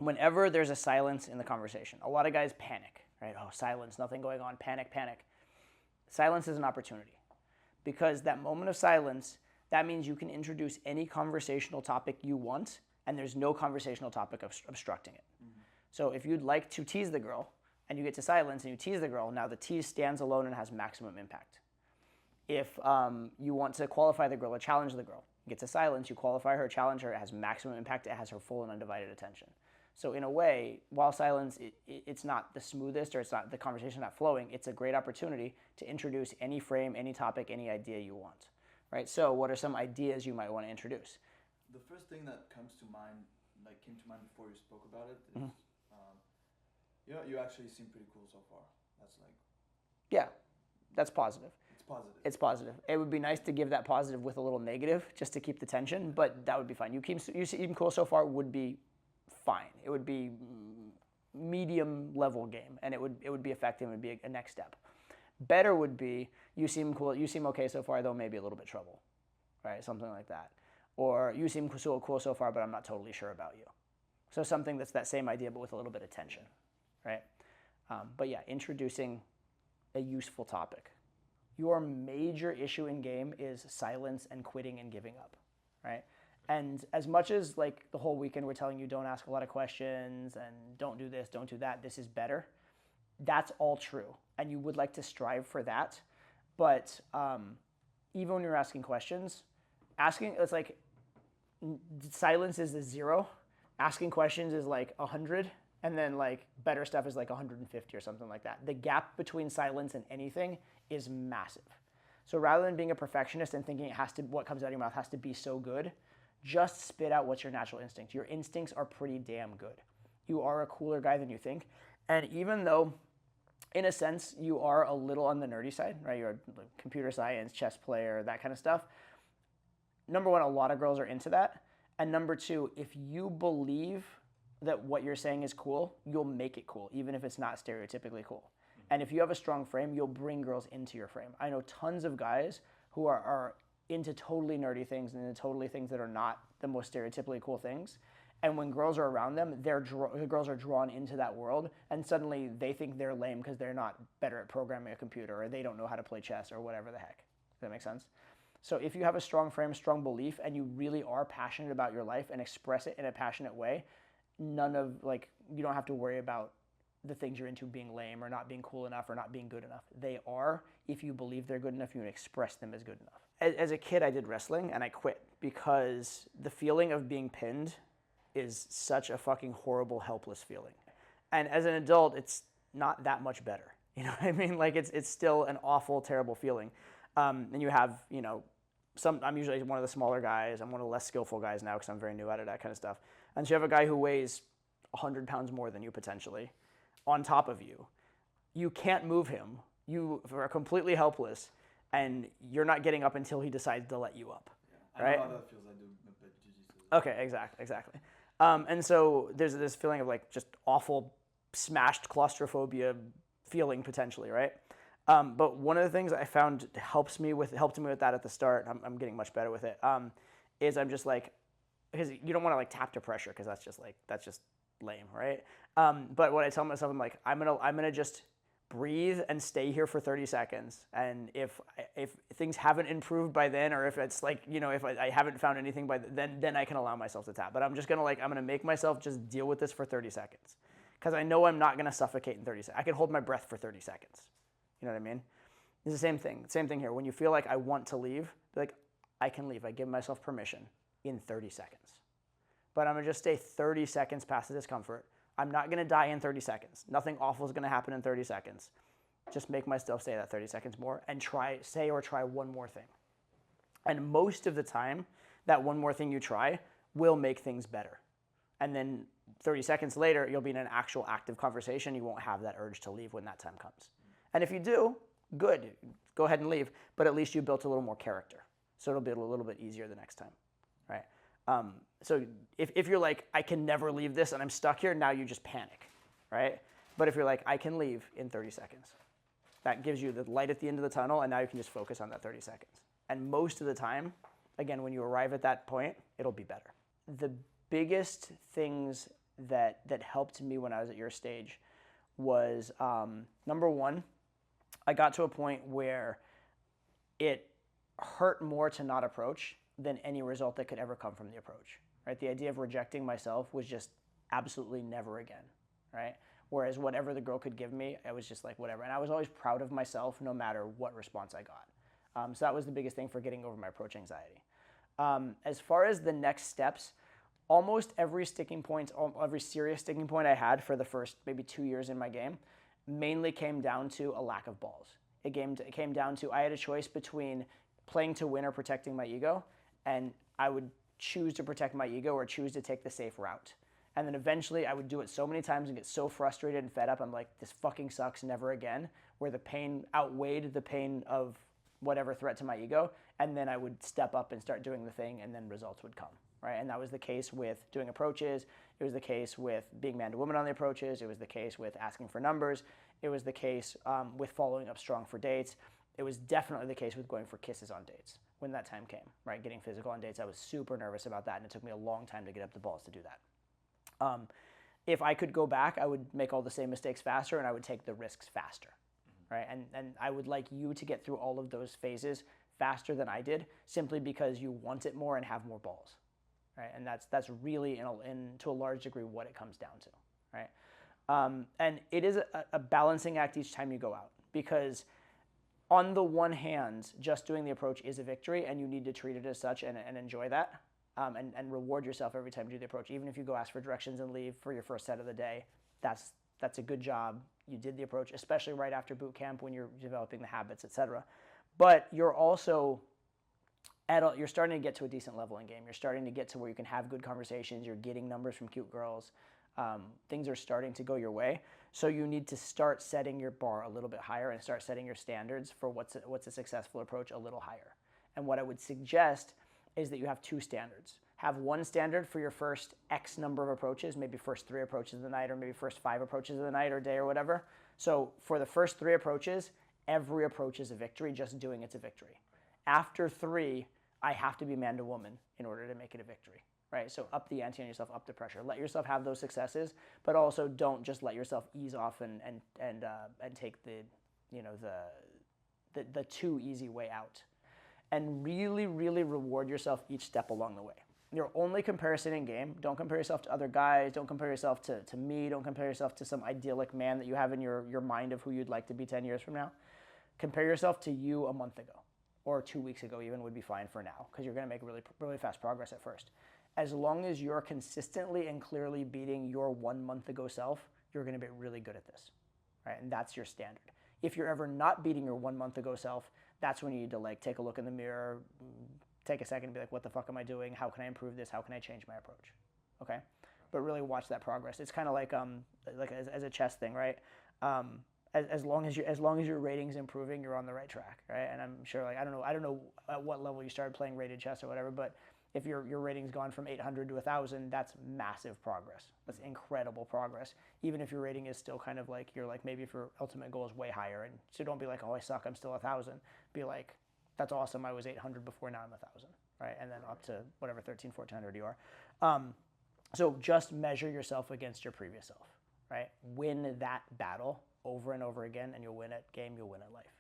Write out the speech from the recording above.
whenever there's a silence in the conversation, a lot of guys panic, right? Oh, silence, nothing going on, panic, panic. Silence is an opportunity, because that moment of silence, that means you can introduce any conversational topic you want, and there's no conversational topic obstructing it. Mm-hmm. So if you'd like to tease the girl, and you get to silence and you tease the girl, now the tease stands alone and has maximum impact. If you want to qualify the girl or challenge the girl, you get to silence, you qualify her, challenge her, it has maximum impact, it has her full and undivided attention. So in a way, while silence, it's not the smoothest, or it's not the conversation not flowing, it's a great opportunity to introduce any frame, any topic, any idea you want, right? So what are some ideas you might want to introduce? The first thing that comes to mind, like came to mind before you spoke about it, is you actually seem pretty cool so far. That's like... Yeah, that's positive. It's positive. It's positive. It would be nice to give that positive with a little negative just to keep the tension, but that would be fine. You seem cool so far would be fine. It would be medium level game, and it would be effective. It would be a next step. Better would be, you seem cool, you seem okay so far, though maybe a little bit trouble, right? Something like that. Or you seem cool so far, but I'm not totally sure about you. So something that's that same idea, but with a little bit of tension, right? But yeah, introducing a useful topic. Your major issue in game is silence and quitting and giving up, right? And as much as like the whole weekend we're telling you don't ask a lot of questions and don't do this, don't do that, this is better, that's all true. And you would like to strive for that. But even when you're asking questions, it's like silence is the 0, asking questions is like 100, and then like better stuff is like 150 or something like that. The gap between silence and anything is massive. So rather than being a perfectionist and thinking what comes out of your mouth has to be so good, just spit out what's your natural instinct. Your instincts are pretty damn good. You are a cooler guy than you think. And even though, in a sense, you are a little on the nerdy side, right? You're a computer science, chess player, that kind of stuff. Number one, a lot of girls are into that. And number two, if you believe that what you're saying is cool, you'll make it cool, even if it's not stereotypically cool. And if you have a strong frame, you'll bring girls into your frame. I know tons of guys who are into totally nerdy things and into totally things that are not the most stereotypically cool things. And when girls are around them, the girls are drawn into that world, and suddenly they think they're lame because they're not better at programming a computer, or they don't know how to play chess, or whatever the heck. Does that make sense? So if you have a strong frame, strong belief, and you really are passionate about your life and express it in a passionate way, you don't have to worry about the things you're into being lame or not being cool enough or not being good enough. They are, if you believe they're good enough, you can express them as good enough. As a kid, I did wrestling and I quit because the feeling of being pinned is such a fucking horrible, helpless feeling. And as an adult, it's not that much better. You know what I mean? Like it's still an awful, terrible feeling. And you have, I'm usually one of the smaller guys. I'm one of the less skillful guys now because I'm very new at it, that kind of stuff. And so you have a guy who weighs 100 pounds more than you potentially on top of you. You can't move him. You are completely helpless, and you're not getting up until he decides to let you up. Yeah, right? I know how that feels. I do a bit jiu-jitsu. Okay, exactly. And so there's this feeling of like just awful, smashed claustrophobia feeling potentially, right? But one of the things I found helped me with that at the start, I'm getting much better with it, is I'm just like, because you don't want to like tap to pressure because that's just lame, right? But what I tell myself, I'm like, I'm gonna just breathe and stay here for 30 seconds. And if things haven't improved by then, or if it's like, if I haven't found anything by then I can allow myself to tap. But I'm just gonna I'm gonna make myself just deal with this for 30 seconds. Because I know I'm not gonna suffocate in 30 seconds. I can hold my breath for 30 seconds. You know what I mean? It's the same thing. Same thing here. When you feel like I want to leave, be like, I can leave. I give myself permission in 30 seconds. But I'm gonna just stay 30 seconds past the discomfort. I'm not gonna die in 30 seconds. Nothing awful is gonna happen in 30 seconds. Just make myself stay that 30 seconds more and try one more thing. And most of the time, that one more thing you try will make things better. And then 30 seconds later, you'll be in an actual active conversation. You won't have that urge to leave when that time comes. And if you do, good, go ahead and leave, but at least you built a little more character. So it'll be a little bit easier the next time, right? So if you're like, I can never leave this and I'm stuck here, now you just panic, right? But if you're like, I can leave in 30 seconds, that gives you the light at the end of the tunnel, and now you can just focus on that 30 seconds. And most of the time, again, when you arrive at that point, it'll be better. The biggest things that helped me when I was at your stage was number one, I got to a point where it hurt more to not approach than any result that could ever come from the approach. Right? The idea of rejecting myself was just absolutely never again. Right? Whereas whatever the girl could give me, I was just like whatever, and I was always proud of myself no matter what response I got. So that was the biggest thing for getting over my approach anxiety. As far as the next steps, almost every serious sticking point I had for the first maybe 2 years in my game mainly came down to a lack of balls. It came down to I had a choice between playing to win or protecting my ego, and I would choose to protect my ego or choose to take the safe route. And then eventually I would do it so many times and get so frustrated and fed up, I'm like, this fucking sucks, never again, where the pain outweighed the pain of whatever threat to my ego, and then I would step up and start doing the thing, and then results would come, right? And that was the case with doing approaches, it was the case with being man to woman on the approaches, it was the case with asking for numbers, it was the case with following up strong for dates, it was definitely the case with going for kisses on dates when that time came, right? Getting physical on dates, I was super nervous about that, and it took me a long time to get up the balls to do that. If I could go back, I would make all the same mistakes faster, and I would take the risks faster, right? And I would like you to get through all of those phases faster than I did, simply because you want it more and have more balls, right? And that's really, to a large degree, what it comes down to, right? And it is a balancing act each time you go out, because on the one hand, just doing the approach is a victory, and you need to treat it as such and enjoy that. And reward yourself every time you do the approach. Even if you go ask for directions and leave for your first set of the day, that's a good job. You did the approach, especially right after boot camp when you're developing the habits, etc. But you're also you're starting to get to a decent level in game. You're starting to get to where you can have good conversations. You're getting numbers from cute girls. Things are starting to go your way. So you need to start setting your bar a little bit higher and start setting your standards for what's a successful approach a little higher. And what I would suggest is that you have two standards. Have one standard for your first X number of approaches, maybe first 3 approaches of the night, or maybe first 5 approaches of the night or day or whatever. So for the first 3 approaches, every approach is a victory, just doing it's a victory. After 3, I have to be man to woman in order to make it a victory, right? So up the ante on yourself, up the pressure. Let yourself have those successes, but also don't just let yourself ease off and take the too easy way out. And really, really reward yourself each step along the way. Your only comparison in game, don't compare yourself to other guys, don't compare yourself to me, don't compare yourself to some idyllic man that you have in your mind of who you'd like to be 10 years from now. Compare yourself to you a month ago, or 2 weeks ago even would be fine for now, because you're gonna make really, really fast progress at first. As long as you're consistently and clearly beating your 1 month ago self, you're gonna be really good at this, right? And that's your standard. If you're ever not beating your 1 month ago self, that's when you need to take a look in the mirror, take a second and be like, what the fuck am I doing? How can I improve this? How can I change my approach? Okay? But really watch that progress. It's kind of like as a chess thing, right? As long as your rating's improving, you're on the right track, right? And I'm sure, I don't know at what level you started playing rated chess or whatever, but if your rating's gone from 800 to 1,000, that's massive progress. That's incredible progress. Even if your rating is still kind of maybe if your ultimate goal is way higher. And so don't be like, oh, I suck, I'm still 1,000. Be like, that's awesome, I was 800 before, now I'm 1,000, right? And then up to whatever 1,300, 1,400 you are. So just measure yourself against your previous self, right? Win that battle over and over again, and you'll win at game, you'll win at life.